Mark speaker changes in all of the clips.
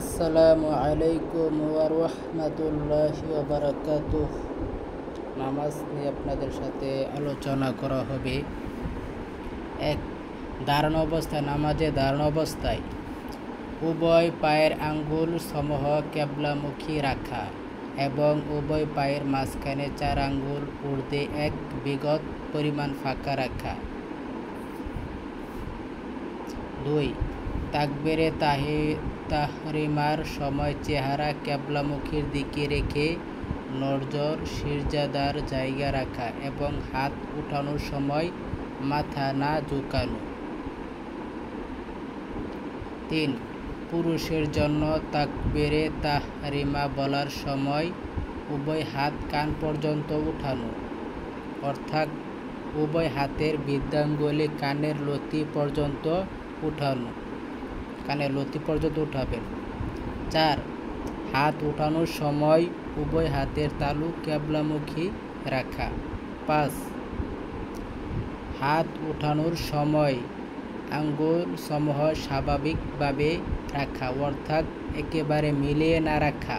Speaker 1: আসসালামু আলাইকুম ওয়া রাহমাতুল্লাহি ওয়া বারাকাতুহ। নামাজ নিয়ে আপনাদের সাথে আলোচনা করা হবে। এক, দাঁড়ানো অবস্থায়, নামাজে দাঁড়ানো অবস্থায় উভয় পায়ের আঙ্গুল সমূহ কেবলামুখী রাখা এবং উভয় পায়ের মাঝখানে 4 আঙ্গুল ঊর্ধ্বে এক বিগত পরিমাণ ফাঁকা রাখা। 2, তাকবীরে তাহরিমার সময় চেহারা কেবলামুখীর দিকে রেখে নজর সিজদার জায়গা রাখা এবং হাত উঠানোর সময় মাথা না ঝুঁকানো। 3, পুরুষের জন্য তাকবীরে তাহরিমা বলার সময় উভয় হাত কান পর্যন্ত উঠানো, অর্থাৎ উভয় হাতের বৃদ্ধাঙ্গুলি কানের লতি পর্যন্ত উঠাবেন। 4, হাত উঠানোর সময় উভয় হাতের তালু কেবলামুখী রাখা। 5, হাত উঠানোর সময় আঙ্গুল সমূহ স্বাভাবিকভাবে রাখা, অর্থাৎ একেবারে মিলিয়ে না রাখা,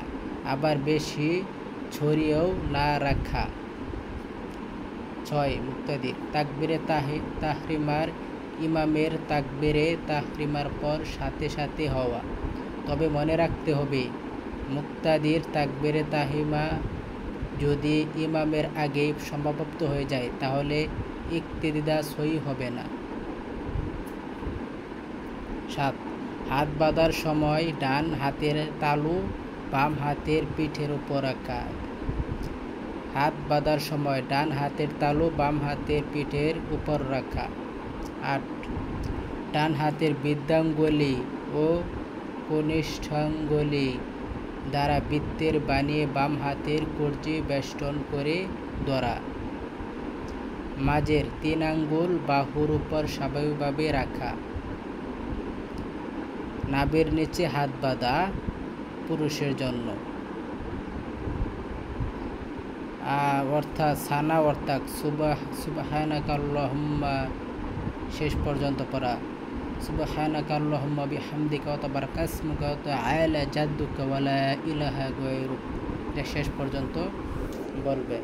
Speaker 1: আবার বেশি ছড়িয়েও না রাখা। 6, মুক্তাদি তাকবীরে তাহরিমার ইমামের তাকবীরে তাহরিমার পর সাথে সাথে হওয়া, তবে মনে রাখতে হবে মুক্তাদির তাকবীরে তাহরিমা যদি ইমামের আগেই সমাপ্ত হয়ে যায় তাহলে ইক্তেদা সহি হবে না। 7, হাত বাঁধার সময় ডান হাতের তালু বাম হাতের পিঠের উপর রাখা। হাত বাঁধার সময় ডান হাতের তালু বাম হাতের পিঠের উপর রাখা। 8, ডান হাতের বৃদ্ধাঙ্গুলি ও কনিষ্ঠাঙ্গুলি দ্বারা বৃত্তের বানিয়ে বাম হাতের কবজি বেষ্টন করে ধরা। মাঝের 3 আঙ্গুল বাহুর উপর স্বাভাবিকভাবে রাখা। নাভির নিচে হাত বাঁধা পুরুষের জন্য, অর্থাৎ সানা, অর্থাৎ সুবহানাকাল্লাহুম্মা শেষ পর্যন্ত পড়া। সুবহানাকাল্লাহুম্মা বিহামদিকা ওয়া তাবারাকা ইসমুকা ওয়া তাআলা জাদ্দুকা ওয়া লা ইলাহা গায়রুক, শেষ পর্যন্ত বলবে।